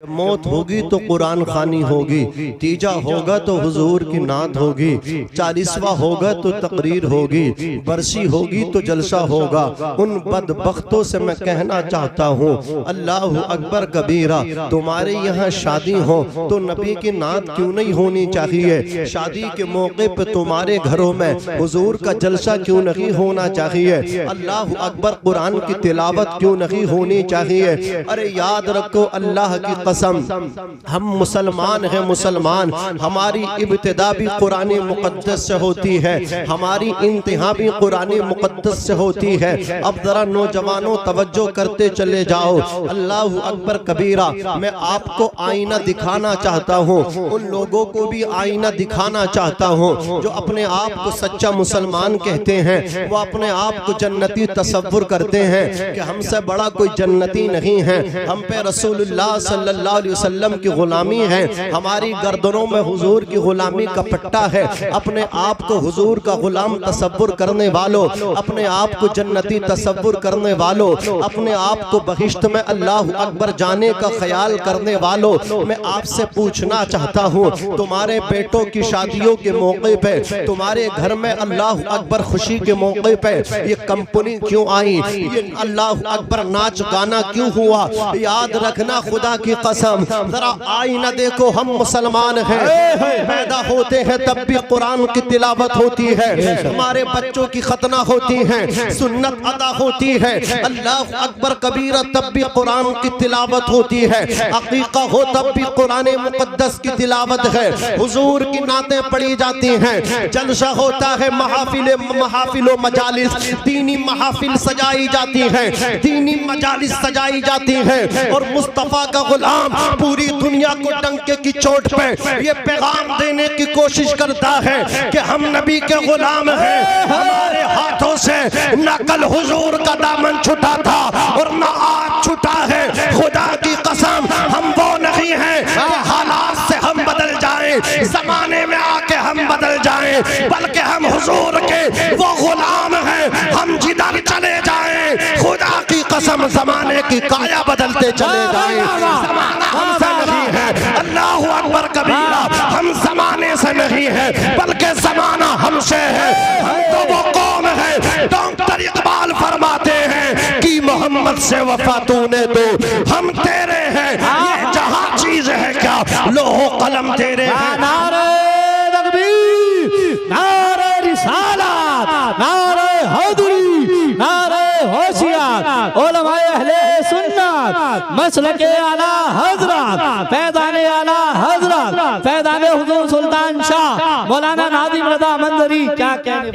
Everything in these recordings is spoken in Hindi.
मौत होगी तो कुरान खानी होगी, तीजा होगा तो हुजूर की नात होगी, 40वां होगा तो तकरीर होगी, बरसी होगी तो जलसा होगा। उन बदबख्तों से मैं कहना चाहता हूँ अल्लाह अकबर कबीरा। तुम्हारे यहाँ शादी हो तो नबी की नात क्यों नहीं होनी चाहिए? शादी के मौके पे तुम्हारे घरों में हुजूर का जलसा क्यों नहीं होना चाहिए? अल्लाह अकबर कुरान की तिलावत क्यों नहीं होनी चाहिए? अरे याद रखो अल्लाह की कसम, हम मुसलमान हैं, मुसलमान। हमारी इब्तिदा भी कुरान मुक़द्दस से होती है, हमारी इंतहा भी कुरान मुक़द्दस से होती है। अब जरा नौजवानों तवज्जो करते चले जाओ। अल्लाह अकबर कबीरा। मैं आपको आईना दिखाना चाहता हूँ, उन लोगों को भी आईना दिखाना चाहता हूँ जो अपने आप को सच्चा मुसलमान कहते हैं। वो अपने आप को जन्नती तसव्वुर करते हैं कि हमसे बड़ा कोई जन्नती नहीं है। हम पे रसूलुल्लाह सल्लल्लाहु अलैहि वसल्लम की गुलामी है, हमारी गर्दनों में हुजूर की गुलामी का पट्टा है। अपने आप को हुजूर का गुलाम तसव्वुर करने वालों, अपने आप को जन्नती तसव्वुर करने वालों, अपने आप को बहिश्त में अल्लाह अकबर जाने का ख्याल करने वालों, मैं आपसे पूछना चाहता हूँ, तुम्हारे बेटों की शादियों के मौके पे, तुम्हारे घर में अल्लाह अकबर खुशी के मौके पे ये कंपनी क्यों आई? ये अल्लाह अकबर नाच गाना क्यों हुआ? याद रखना खुदा की कसम, जरा आईना देखो। हम मुसलमान हैं, पैदा होते हैं तब भी कुरान की तिलावत होती है, हमारे बच्चों की खतना होती है, सुन्नत अदा होती है, अल्लाह अकबर कबीरा तब भी कुरान की तिलावत होती है, अकीका हो तब भी कुरान मुक़द्दस की तिलावत है, हुजूर की नातें पढ़ी जाती हैं, जलसा होता है, महफिल मजालिस, दीनी महफिल सजाई जाती है, दीनी मजालिस सजाई जाती है। और मुस्तफा का गुलाम पूरी दुनिया को डंके की चोट पे ये पैगाम देने की कोशिश करता है कि हम नबी के गुलाम हैं। हमारे हाथों से न कल हुजूर का दामन छूटा था और न आज छूटा है। खुदा की कसम, हम वो नहीं हैं कि हालात से हम बदल जाएं, जमाने में आके हम बदल जाएं, बल्कि हम हुजूर के वो गुलाम हैं। हम जिधर चले जाएं, खुदा की कसम जमाने की काया बदलते चले जाएं। जमाना हमसे नहीं है, अल्लाह अकबर कबीरा, हम जमाने से नहीं है बल्कि जमाना हमसे है। हम तो वो कौम है, डॉक्टर इकबाल फरमाते हैं कि मोहम्मद से वफा तूने तो हम तेरे हैं। ये जहां चीज है क्या, लोहो कलम तेरे हैं। नारे तकबीर, नारे रिसालत, नारे हैदरी, नारे होशियार, उलमाए अहले सुन्नत, मसलके आला हजरत, फैज़ाने आला हजरत, फैज़ाने हुजूर सुल्तान शाह मौलाना नादिम रज़ा मंजरी। क्या कहने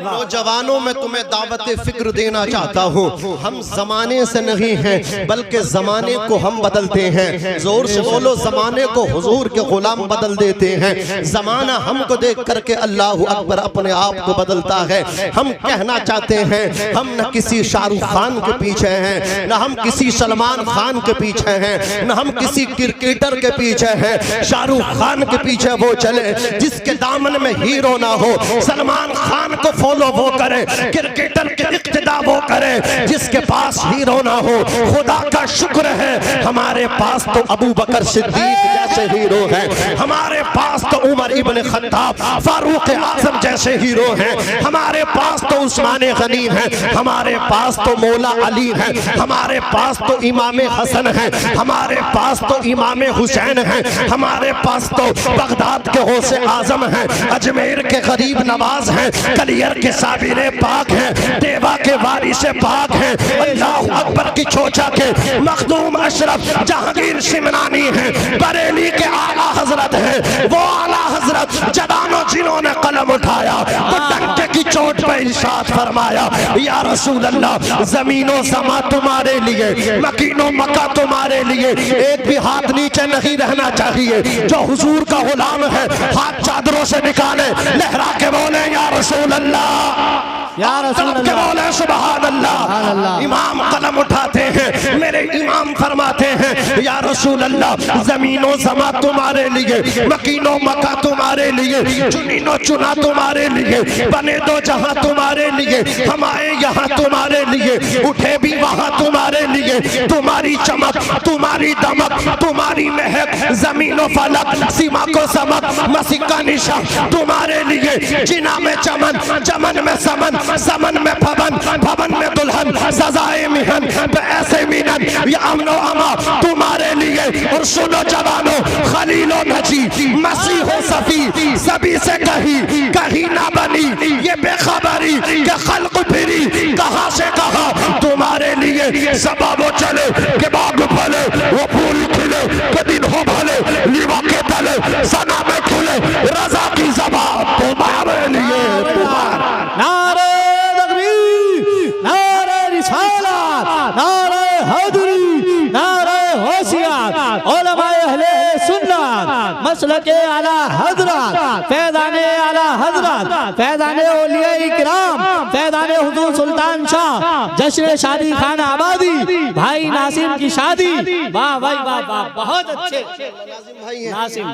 नौजवानों में तुम्हें दावत फिक्र देना चाहता हूँ। हम जमाने से नहीं हैं बल्कि जमाने को हम बदलते हैं। जोर से बोलो, जमाने को हुजूर के गुलाम बदल देते हैं। जमाना हमको देख करके अल्लाह अकबर अपने आप को बदलता है। हम कहना चाहते हैं हम न किसी शाहरुख खान के पीछे हैं, न हम किसी सलमान खान के पीछे हैं, न हम किसी क्रिकेटर के पीछे हैं। शाहरुख खान के पीछे वो चले जिसके दामन में हीरो ना हो, सलमान खान को फॉलो वो करे, क्रिकेटर के इक्तिदा वो करे जिसके पास हीरो ना हो। खुदा का शुक्र है हमारे पास तो अबू बकर सिद्दीक जैसे हीरो हैं, हमारे पास तो उमर इब्न खत्ताब फारूक आजम जैसे हीरो हैं, हमारे पास तो उस्मान गनी हैं, हमारे पास तो मौला अली हैं, हमारे पास तो इमाम हसन हैं, हमारे पास तो इमाम हुसैन हैं, हमारे पास तो बगदाद के गौसे आजम हैं, अजमेर के गरीब नवाज हैं, कलियर के साबिरे पाक हैं, देवा के वारिसे पाक हैं, अल्लाह अकबर की चोचा के मखदूम अशरफ जहांगीर सिमनानी हैं, बरेली के आला हजरत हैं। वो आला हजरत जवानों जिन्होंने कलम उठाया तो डंके की चोट पर इरशाद फरमाया, या रसूल अल्लाह, जमीनों समा तुम्हारे लिए, मकीनों मक्का तुम्हारे लिए, एक भी हाथ नीचे नहीं रहना चाहिए। जो हुजूर का गुलाम है हाथ चादरों से निकाले, लहरा के बोले या रसूल अल्लाह। या रसूल तड़प के अल्लाह। बोले सुभान अल्लाह। इमाम कलम उठाते हैं, मेरे इमाम फरमाते हैं या रसूल अल्लाह, जमीनो समा तुम्हारे लिए, मकीनो मका तुम्हारे लिए, चुनीनो चुना तुम्हारे लिए, बने दो जहां तुम्हारे लिए, हम आए यहाँ तुम्हारे लिए, उठे भी वहां तुम्हारे लिए। तुम्हारी चमक, तुम्हारी दमक, तुम्हारी महक, जमीनो फलक, सीमा को समक, मसीह का निशा तुम्हारे लिए। जिना में चमन, चमन में समन, समन में भवन, भवन में दुल्हन, सजाए मिहन, ऐसे मिनन, ये अमनो अमा तुम्हारे लिए। और सुनो जवानों, खलीलो नजी, मसीहो सफी, सभी से कहीं कहीं ना बनी ये बेखबरी के खल्क फिरी, कहां से कहां तुम्हारे लिए। सबा वो चले के बाग फले, वो फूल खिले के दिन हो भले, लीवा के तले सना में खुले, रजा की ज़बा तुम्हारे लिए। नारे तकबीर, नारे रिसालत, नारे हैदरी, नारे होशियार, उलमाए अहले सुन्नत, मसलके आला हजरत, फैज़ाने आला हजरत, फैज़ाने औलिया इकराम, फैज़ाने हुजूर सुल्तान शाह, जश्न शादी खान आबादी, भाई नासिम की शादी। वाह भाई वाह वाह, बहुत अच्छे। नासिम,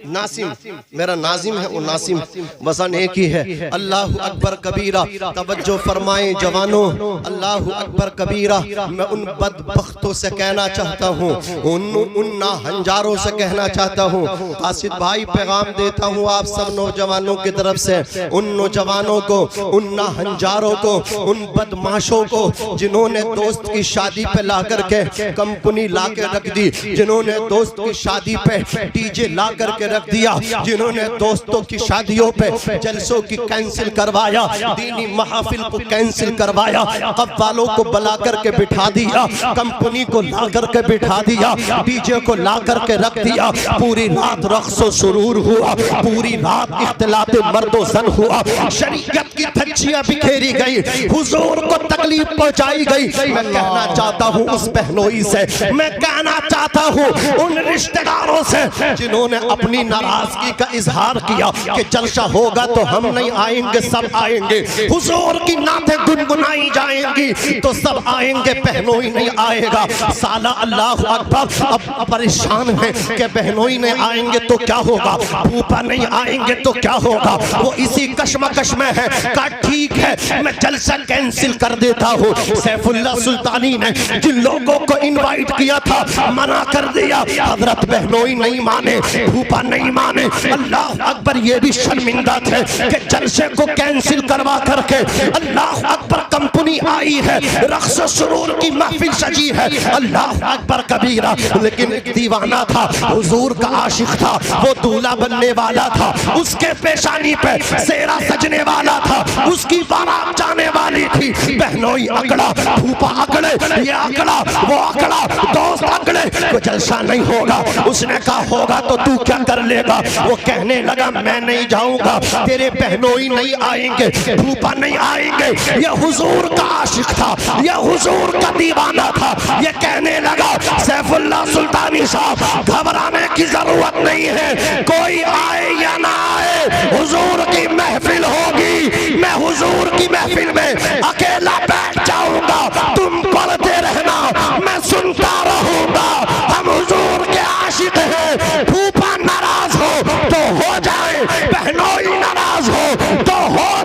नासिम मेरा नाजिम है, वो नासिम वजन एक ही है। अल्लाह अकबर कबीरा, तवज्जो फरमाएं जवानों, अल्लाह अकबर कबीरा। मैं उन बदबख्तों से कहना चाहता हूँ, उन नाहंजारों से कहना चाहता हूँ, कासिद भाई पैगाम देता हूँ आप सब नौजवानों की तरफ से, उन नौजवानों को, उन नाहंजारों को, उन बदमाशों को जिन्होंने दोस्त की शादी पे ला करके कंपनी ला के रख दी, जिन्होंने दोस्त की शादी पे डीजे ला करके रख दिया, जिन्होंने दोस्तों की शादियों पे जलसों की कैंसिल करवाया, दीनी महफिल को कैंसिल करवाया, कव्वालों को बुला करके बिठा दिया, कंपनी को ला करके बिठा दिया, डीजे को ला करके रख दिया। पूरी रात रक्सो सुरूर हुआ, पूरी रात इख्तिलाते मर्दो ज़न हुआ, शरीयत की धज्जियां बिखेरी गई, हुजूर को तकलीफ पहुंचाई गई। मैं कहना चाहता हूँ उस बहनोई से, मैं कहना चाहता हूँ उन रिश्तेदारों से जिन्होंने अपनी नाराजगी का इजहार किया कि जलसा होगा तो हम नहीं आएंगे, सब आएंगे, हुजूर की नातें गुनगुनाई जाएंगी तो सब आएंगे, बहनोई नहीं आएगा। साला अल्लाह अकबर अब परेशान है कि बहनोई नहीं आएंगे तो क्या होगा, फूफा नहीं आएंगे तो क्या होगा। वो इसी कश्मकश में है का ठीक है मैं जलसा कैंसिल कर देता हूँ। सैफुल्ला सुल्तानी ने जिन लोगों को इनवाइट किया था मना कर दिया, हजरत बहनोई नहीं माने, फूफा नहीं माने। अल्लाह अकबर ये भी शर्मिंदा थे कि जलसे को कैंसिल करवा करके अल्लाह अकबर कंपनी आई है, रक्स सुरूर की महफिल सजी है। अल्लाह अकबर कबीरा, लेकिन एक दीवाना था, हुजूर का आशिक था, वो दूल्हा बनने वाला था, उसके पेशानी पे सेरा सजने वाला था, उसकी बारात जाने वाली थी। बहनोई अकड़ा, फूफा अकड़े, ये अकड़ा, वो अकड़ा, दोस्त अकड़े, कोई जलसा नहीं होगा। उसने कहा होगा तो तू क्या कर लेगा। वो कहने लगा मैं नहीं जाऊंगा, तेरे बहनोई नहीं आएंगे, फूफा नहीं आएंगे। ये हुजूर का आशिक था, ये हुजूर का दीवाना था। ये कहने लगा सैफुल्ला सुल्तानी साहब घबराने की जरूरत नहीं है, कोई आए या ना आए हुजूर की महफिल होगी, मैं हुजूर की महफिल में अकेला बैठ जाऊंगा, तुम पढ़ते रहना, मैं सुनता रहूंगा। हम हुजूर के आशिक हैं, फूफा नाराज हो जाए, बहनोई नाराज हो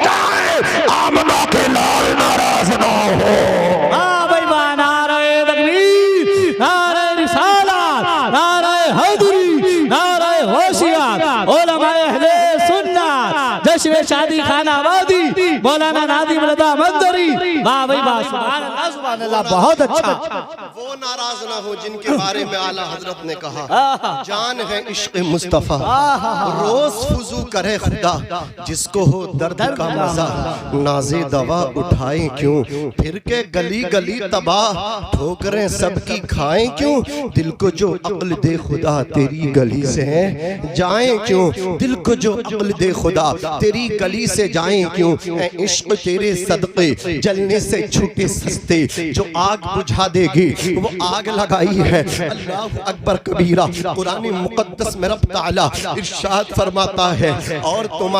जाए, आमना के लाल नाराज ना हो। वाह भाई वाह, नारे तकबीर, नारे रिसालत, नारे हैदरी, नारे होशियार, उलमाए अहले सुन्नत, जश्न शादी खान आबादी, मौलाना नादिम रज़ा मंदरी। वाह भाई वाह, सुभान अल्लाह सुभान अल्लाह, बहुत अच्छा। वो नाराज ना हो जिनके बारे में आला हजरत ने कहा जान है इश्क मुस्तफा, रोज फुजू करे खुदा, जिसको हो दर्द का मजा, नाज़े दवा उठाएं क्यों, फिर के गली गली तबाह, ठोकरें सबकी खाएं क्यों, दिल को जो अक्ल दे खुदा तेरी गली से जाएं क्यों, दिल को जो अक्ल दे खुदा तेरी गली से जाएं क्यों, ऐ इश्क तेरे सदके जलने से छूटे सस्ते। जो आग बुझा देगी वो आग लगाई है। अल्लाह अकबर कबीरा। कुरान मुक़द्दस में रब ताला इरशाद फरमाता है, और तुम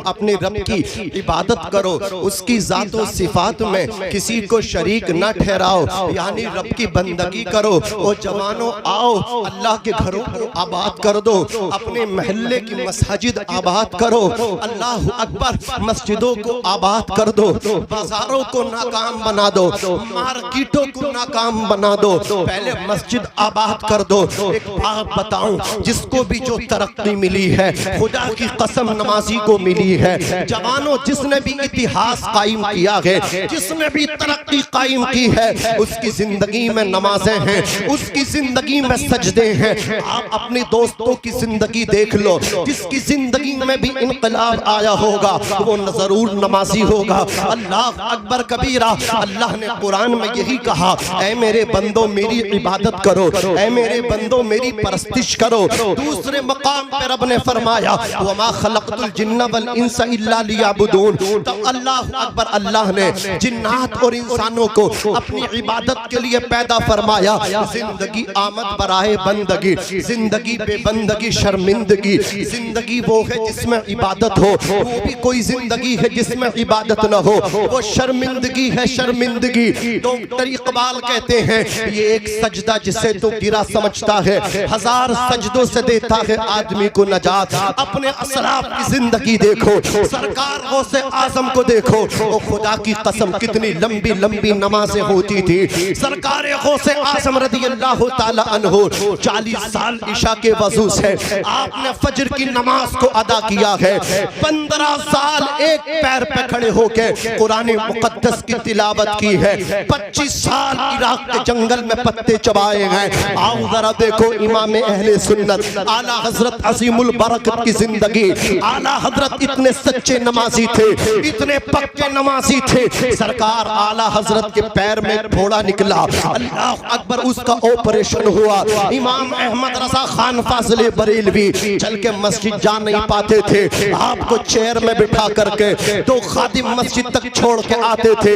अपने रब की इबादत करो, उसकी ज़ात व सिफात में किसी को शरीक न ठहराओ, यानी रब की बंदगी करो। और जवानों आओ अल्लाह के घरों को आबाद कर दो, अपने महल्ले की मस्जिद आबाद करो। अल्लाह अकबर, मस्जिदों को आबाद कर दो, बाजारों को नाकाम बना दो, मार्केटों को नाकाम बना दो, पहले मस्जिद आबाद कर दो। एक बात बताऊं, जिसको भी जो तरक्की मिली है खुदा की कसम नमाजी को मिली है। जवानों, जिसने भी इतिहास कायम किया है, जिसने भी तरक्की कायम की है, उसकी जिंदगी में नमाजें हैं, उसकी जिंदगी में सजदे हैं। आप अपने दोस्तों की जिंदगी देख लो, जिसकी जिंदगी में भी इनकलाब आया होगा वो जरूर नमाजी होगा। अल्लाह अकबर कबीरा। अल्लाह ने कुरान में यही कहा, ऐ मेरे बंदो मेरी इबादत करो, ऐ मेरे बंदो मेरी परस्तिश करो। दूसरे मकाम पे रब ने फरमाया, वमा खलक़तुल जिन्ना वल इंसा इल्ला लियअबुदून। तो अल्लाह अकबर, अल्लाह ने जिन्नात और इंसानों को अपनी इबादत के लिए पैदा फरमाया। जिंदगी आमद बराए बंदगी, जिंदगी बेबंदगी शर्मिंदगी। जिंदगी वो है जिसमें इबादत हो, वो भी कोई जिंदगी है जिसमें इबादत न हो, वो शर्मिंदगी है, शर्मिंदगी। डॉक्टर इकबाल कहते हैं, ये एक सजदा जिसे तो गिरा समझता है, हजार सजदों से देता है आदमी को नजात। अपने असलाफ की जिंदगी देखो, सरकार गौसे आजम को देखो, ओ खुदा की कसम कितनी लंबी लंबी नमाजें होती थी। सरकार गौसे आजम रज़ी अल्लाह ताला अन्हु 40 साल इशा के वजू से आपने फजर की नमाज को अदा किया है। 15 साल एक पैर पे खड़े होकर कुरान मुक़द्दस की तिलावत की है। 25 साल इराक के जंगल में पत्ते चबाए हैं। आओ जरा देखो इमाम अहले सुन्नत आला हजरत अज़ीमुल बरकत की जिंदगी। आला हजरत इतने सच्चे नमाजी थे, इतने पक्के नमाजी थे। सरकार आला हजरत के पैर में फोड़ा निकला, अल्लाह अकबर, उसका ऑपरेशन हुआ। इमाम अहमद रजा खान फाजिल बरेलवी चल के मस्जिद जा नहीं पाते थे, आपको चेयर में बिठा करके 2 खादिम मस्जिद तक छोड़ के आते थे,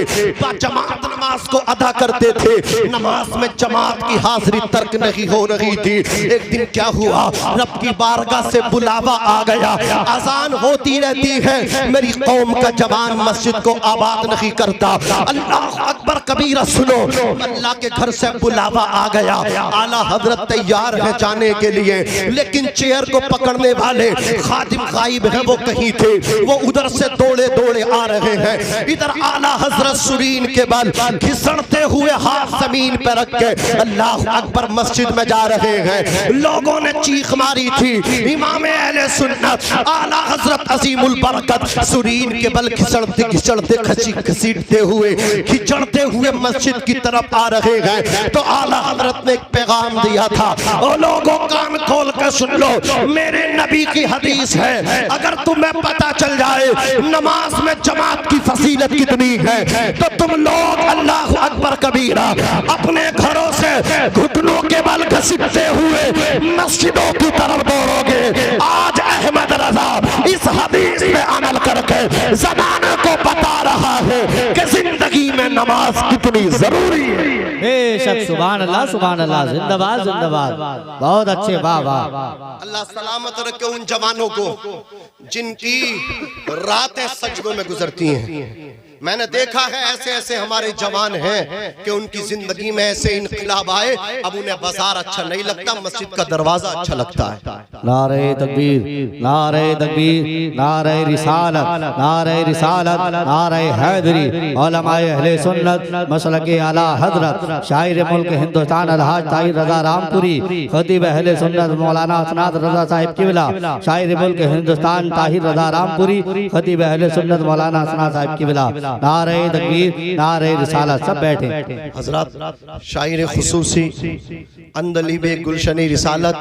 जमात नमाज को अदा करते थे। नमाज में जमात की हाजिरी तर्क नहीं हो रही थी। एक दिन क्या हुआ, रब की बारगाह से बुलावा आ गया। अजान होती रहती है, मेरी कौम का जवान मस्जिद को आबाद नहीं करता। अल्लाह अकबर कबीरा। सुनो, अल्लाह के घर से बुलावा आ गया। आला हजरत तैयार है जाने के लिए, लेकिन चेयर को पकड़ने वाले खादिम गायब है, वो कहीं थे, वो उधर से दौड़े दौड़े आ रहे हैं। इधर आला हजरत सुरीन के बल घिसड़ते हुए हाथ जमीन पर रख के अल्लाह अकबर मस्जिद में जा रहे हैं। लोगों ने चीख मारी थी। इमाम अहले सुन्नत आला हजरत अज़ीमुल बरकत सुरीन के बल घिसड़ते घिसड़ते घसीटते हुए खिचड़ते हुए मस्जिद की तरफ आ रहे हैं। तो आला हजरत ने एक पैगाम दिया था, ओ लोगों कान खोल कर सुन लो, मेरे नबी की हदीस है, अगर तुम्हें पता चल जाए नमाज में जमात की फजीलत कितनी है, तो तुम लोग अल्लाह अकबर कबीरा अपने घरों से घुटनों के बल घसीटते हुए मस्जिदों की तरफ दौड़ोगे। आज अहमद रजा इस हदीस पे अमल करके ज़माने को बता रहा है कि जिंदगी में नमाज कितनी जरूरी है। बेशक, सुभान अल्लाह, सुभान अल्लाह, जिंदाबाद जिंदाबाद, बहुत अच्छे, वाह वाह। अल्लाह सलामत रखे उन जवानों को जिनकी रातें सजदों में गुजरती हैं। मैंने देखा है ऐसे ऐसे हमारे जवान हैं कि उनकी जिंदगी में ऐसे इनकलाब आए, अब उन्हें बाजार अच्छा नहीं लगता, मस्जिद का दरवाजा अच्छा लगता है। नारे तकबीर, नारे तकबीर, नारे रिसालत, नारे रिसालत, नारे हैदरी। उलमाए अहले सुन्नत मसलक आला हजरत शायर मुल्क हिंदुस्तान अलहाज ताहिर रजा रामपुरी, खतीब अहले सुन्नत मौलाना असनाद रजा साहिब किबला, शायर मुल्क हिंदुस्तान ताहिर रजा रामपुरी, खतीब अहले सुन्नत मौलाना असनाद साहिब किबला। नारे तकबीर, नारे रिसालत। सब बैठे। हजरत शायर खुसूसी अंदलीब गुलशनी रिसालत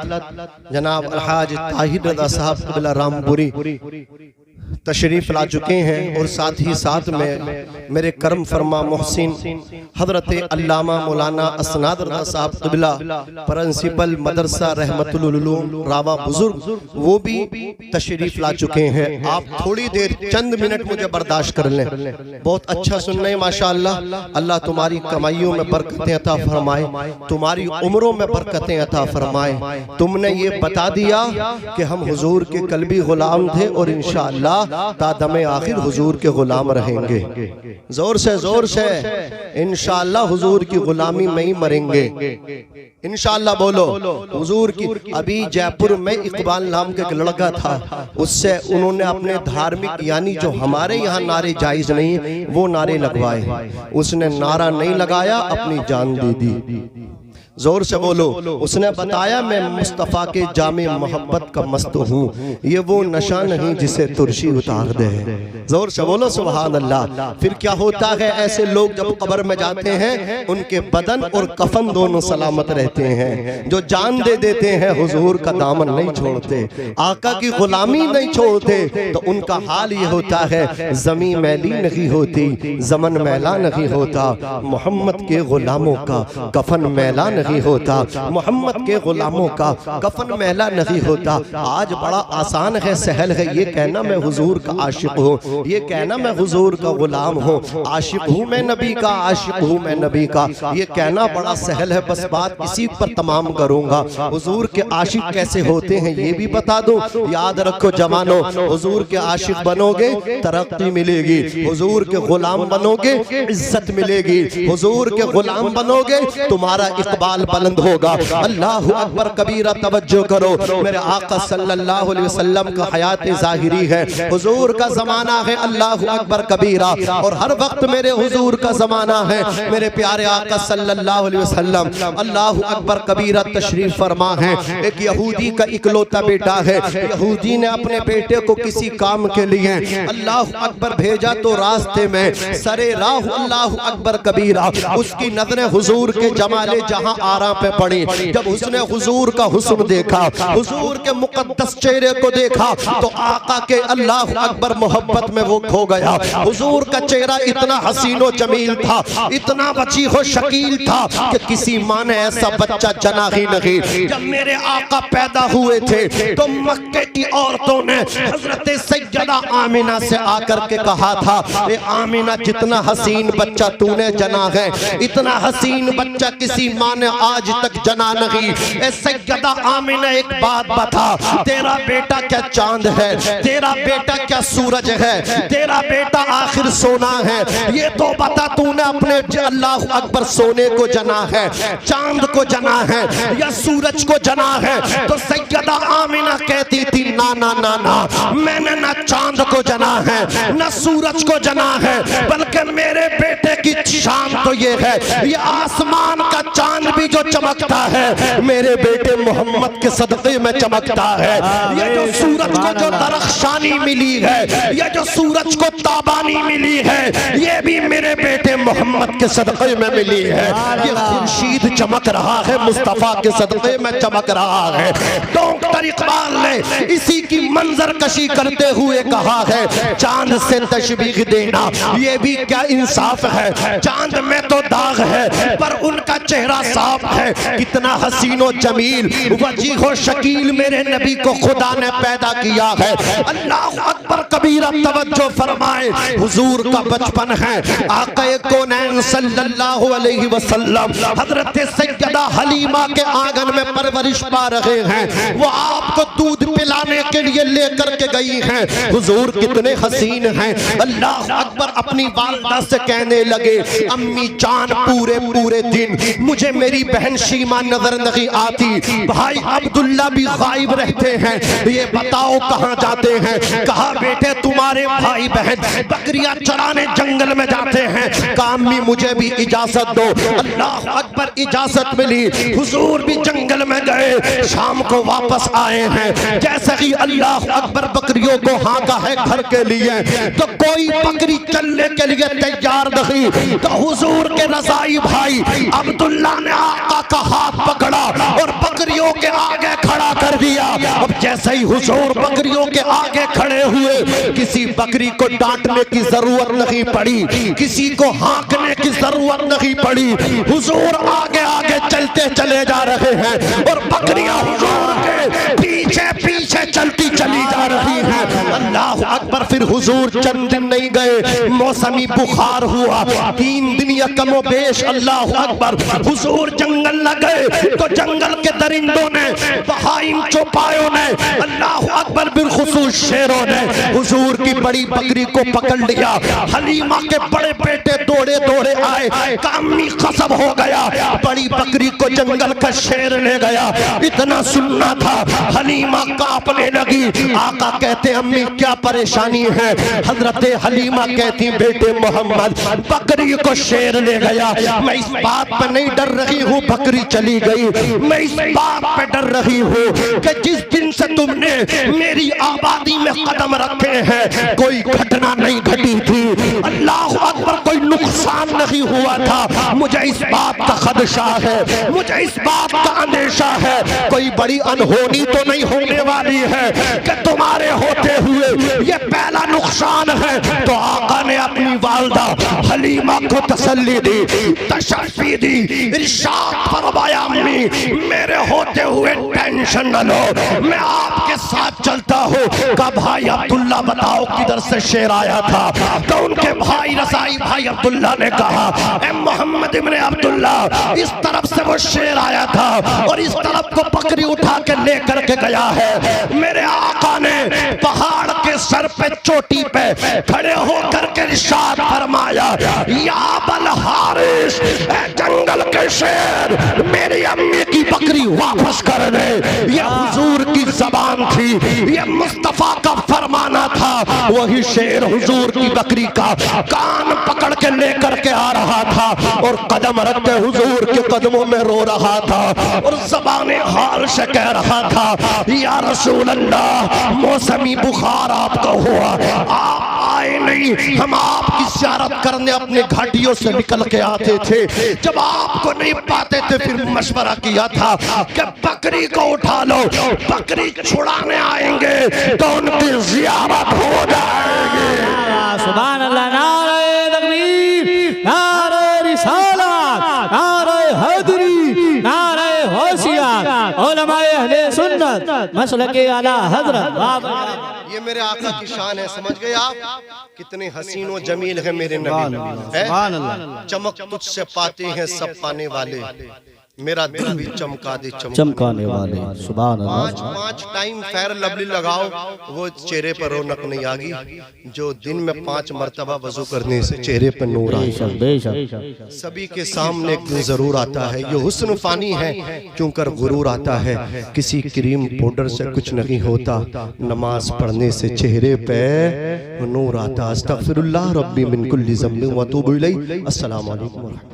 जनाब अलहाज ताहिर रजा साहब किबला रामपुरी तशरीफ़ ला चुके हैं और साथ ही साथ में मेरे करम फरमा मोहसिन हज़रत अल्लामा मौलाना असनाद रज़ा साहब क़िबला प्रिंसिपल मदरसा रहमतुल उलूम रावा बुजुर्ग, वो भी तशरीफ़ ला चुके हैं। आप थोड़ी देर चंद मिनट मुझे बर्दाश्त कर लें। बहुत अच्छा सुन रहे हैं माशाअल्लाह। अल्लाह तुम्हारी कमाइयों में बरकतें अता फरमाए, तुम्हारी उम्रों में बरकतें अता फरमाए। तुमने ये बता दिया कि हम हुजूर के कल्बी गुलाम थे और इंशाअल्लाह तादमे आखिर हुजूर के गुलाम रहेंगे। जोर से इंशाअल्लाह हुजूर की गुलामी में ही मरेंगे इंशाअल्लाह। बोलो हुजूर की। अभी जयपुर में इकबाल नाम का एक लड़का था, उससे उन्होंने अपने धार्मिक यानी जो हमारे यहाँ नारे जायज नहीं वो नारे लगवाए। उसने नारा नहीं लगाया, अपनी जान दे दी। जोर से बोलो। उसने बताया मैं मुस्तफ़ा के जामे मोहब्बत का मस्त हूँ, ये वो नशा नहीं जिसे तुर्शी उतार दे। जोर से बोलो सुभान अल्लाह। फिर क्या होता है, ऐसे लोग जब कब्र में जाते हैं उनके बदन और कफन दोनों सलामत रहते हैं। जो जान दे देते हैं हुजूर का दामन नहीं छोड़ते, आका की गुलामी नहीं छोड़ते, तो उनका हाल ये होता है जमीन मैली नहीं होती, जमन मैला नहीं होता, मोहम्मद के गुलामों का कफन मैला नहीं होता, मोहम्मद के गुलामों का कफन मैला नहीं होता। आज बड़ा आसान है, सहल है ये कहना मैं हुजूर का आशिक हूँ, ये कहना मैं हुजूर का गुलाम हूँ, आशिक हूँ मैं नबी का, आशिक हूँ मैं नबी का। ये कहना बड़ा सहल है, बस बात इसी पर तमाम करूंगा। हुजूर के आशिक कैसे होते हैं ये भी बता दूं। याद रखो जवानों, हुजूर के आशिक बनोगे तरक्की मिलेगी, हुजूर के गुलाम बनोगे इज्जत मिलेगी, हुजूर के गुलाम बनोगे तुम्हारा इकबाल बुलंद होगा। अल्लाहु अकबर कबीरा। तवज्जो करो, मेरे आका सल्लल्लाहु अलैहि वसल्लम का हयात ज़ाहिरी है, हुजूर का जमाना है। अल्लाहु अकबर कबीरा। और हर वक्त मेरे हुजूर का जमाना है, मेरे प्यारे आका सल्लल्लाहु अलैहि वसल्लम। अल्लाहु अकबर कबीरा तशरीफ फरमा है। एक यहूदी का इकलौता बेटा है, यहूदी ने अपने बेटे को किसी काम के लिए अल्लाहु अकबर भेजा, तो रास्ते में सरे राह अल्लाहु अकबर कबीरा उसकी नजरें हुजूर के जमाले जहां आरा पे पड़ी। जब उसने हुजूर का हुस्न देखा, हुजूर के मुकद्दस चेहरे को देखा, तो आका के अल्लाहु अकबर मोहब्बत में वो खो गया। हुजूर का चेहरा इतना हसीनो जमील था, इतना वजीहो शकील था कि किसी माँ ने ऐसा बच्चा जना ही नहीं। जब मेरे आका पैदा हुए थे तो मक्के की औरतों ने हजरत सैयदा आमिना से आकर के कहा था, ए आमिना जितना हसीन बच्चा तूने जना है, इतना हसीन बच्चा किसी माँ ने आज तक जना नहीं। ए सैयदा आमिना एक बात बता, तेरा बेटा क्या चांद है, तेरा बेटा क्या सूरज है, तेरा बेटा आखिर सोना है, ये तो बता तूने अपने अल्लाह अकबर सोने को जना है, चांद को जना है या सूरज को जना है? तो सैयदा आमिना कहती थी ना ना ना ना, मैंने ना चांद को जना है ना सूरज को जना है, बल्कि मेरे बेटे की शान तो ये है, ये आसमान का चांद भी जो चमकता है मेरे बेटे मोहम्मद के सदक़े में चमकता है। ये जो सूरज को जो दरख्शानी मिली है, ये जो सूरज को ताबानी मिली है, ये भी मेरे बेटे मोहम्मद के सदक़े में मिली है। ये खुर्शीद चमक रहा है, मुस्तफ़ा के सदक़े में चमक रहा है। डॉक्टर इकबाल ने इसी की मंजर कशी करते हुए कहा है, चांद से तशबीह देना ये भी क्या इंसाफ है, चांद में तो दाग है पर उनका चेहरा साफ है। कितना हसीनो जमील वजीहो शकील मेरे नबी को खुदा ने पैदा किया है। अल्लाह अकबर कबीरा। तवज्जो फरमाए, हुजूर का बचपन है, आका कौनैन सल्लल्लाहु अलैहि वसल्लम हजरत सैयदा हलीमा के आंगन में परवरिश पा रहे हैं। वो आपको दूध पिलाने के लिए लेकर के गई हैं। हुजूर कितने हसीन हैं। अल्लाह अकबर अपनी वालिदा से कहने लगे, अम्मी जान पूरे पूरे दिन मुझे मेरी बहन शीमा नजर नहीं आती, भाई अब्दुल्ला भी गायब रहते हैं, ये बताओ कहाँ जाते हैं? कहा बेटे तुम्हारे भाई बहन बकरियां चराने जंगल में जाते हैं। कामी मुझे भी इजाजत दो। अल्लाह अकबर इजाजत मिली, हुजूर भी जंगल में गए, शाम को वापस आए हैं। जैसे ही अल्लाह अकबर बकरियों को हाँका है घर के लिए, तो कोई बकरी चलने के लिए तैयार नहीं। तो हुजूर के रज़ाई भाई अब्दुल्ला ने आका का हाथ पकड़ा और बकरियों के आगे खड़ा कर दिया। अब जैसे ही हुजूर बकरियों के आगे खड़े हुए, किसी बकरी को डांटने की जरूरत नहीं पड़ी, किसी को हाँकने की जरूरत नहीं पड़ी। हुजूर आगे आगे चलते चले जा रहे हैं और बकरियां हुजूर के पीछे पीछे चलती चली जा रही हैं। अल्लाह अकबर। फिर हुजूर चंद दिन नहीं गए, मौसमी बुखार हुआ, 3 दिन या कमो बेश। अल्लाह अकबर। हुजूर जंगल न गए तो जंगल के दरिंदों ने, बहाइम चौपायों ने, अल्लाह अकबर, बिलखुसूस शेरों ने हुजूर की बड़ी बकरी को पकड़ लिया। हलीमा के बड़े बेटे दौड़े दौड़े आए, कामी खसब हो गया, बड़ी बकरी को जंगल का शेर ले गया। इतना सुनना था, हलीमा कांपने लगी। आका कहते अम्मी क्या परेशानी है? हजरत हलीमा कहती बेटे मोहम्मद, बकरी को शेर ले गया। मैं इस बात पर नहीं डर रही हूँ बकरी चली गई, मैं इस बात पर डर रही हूँ कि जिस दिन से तुमने मेरी आबादी में कदम रखे हैं कोई घटना नहीं घटी थी। अल्लाह अकबर। कोई नुकसान नहीं हुआ था। मुझे इस बात का खदशा है, मुझे इस बात का अंदेशा है कोई बड़ी अनहोनी तो नहीं होने वाली है कि तुम्हारे होते हुए ये पहला नुकसान है। तो आका ने अपनी वालदा हलीमा को तसल्ली दी, तशफ़ी दी, इरशाद फरमाया अम्मी मेरे होते हुए टेंशन न लो, मैं आपके साथ चलता हूँ। का भाई अब्दुल्ला बताओ किधर से शेर आया था? तो उनके भाई रसाई भाई अब्दुल्ला ने कहा ए मोहम्मद इब्ने अब्दुल्ला, इस तरफ से वो शेर आया था और इस तरफ को बकरी उठा के लेकर के गया है। मेरे आका ने पहाड़ के सर पे चोटी पे खड़े होकर के इरशाद फरमाया या अबल हारिस, जंगल के शेर मेरी अम्मी की बकरी वापस कर दे। ये हुजूर की जबान थी, ये मुस्तफा का फरमाना था। वही शेर हुजूर की बकरी का कान पकड़ के लेकर के आ रहा था और कदम रख के हुजूर के कदमों में रो रहा था और ज़बाने हाल से कह रहा था या रसूल अल्लाह, मौसमी बुखार आपको हुआ, आप आए नहीं, हम आपकी ज़ियारत करने अपने घाटियों से निकल के आते थे। जब आपको नहीं पाते थे फिर मशवरा किया था कि बकरी को उठा लो, बकरी छुड़ाने आएंगे तो उनकी ज़ियारत हो जाएगी। सुभान अल्लाह। नारे तकबीर, नारे रिसालत, नारे हैदरी, नारे होशियात, उलमाए अहले सुन्नत मसलके आला हजरत। ये मेरे आका की शान है, समझ गए आप? कितने हसीन व जमील है मेरे नबी है। चमक तुझसे पाते हैं सब पाने वाले, मेरा दिल भी चमका दे चमकाने वाले। सुभान अल्लाह। 5 टाइम फेयर लवली लगाओ, वो चेहरे पर रौनक नहीं आगी जो दिन में 5 मरतबा वजू करने से चेहरे पर नूर आएगा। सभी के सामने एक दिन जरूर आता है, ये हुस्न फानी है क्योंकि गुरूर आता है। किसी क्रीम पाउडर से कुछ नहीं होता, नमाज पढ़ने से चेहरे पे नूर आता। अस्तगफिरुल्लाह रब्बी मिन कुल्ली ज़ंबिन व अतूबु इलैह। अस्सलामु अलैकुम।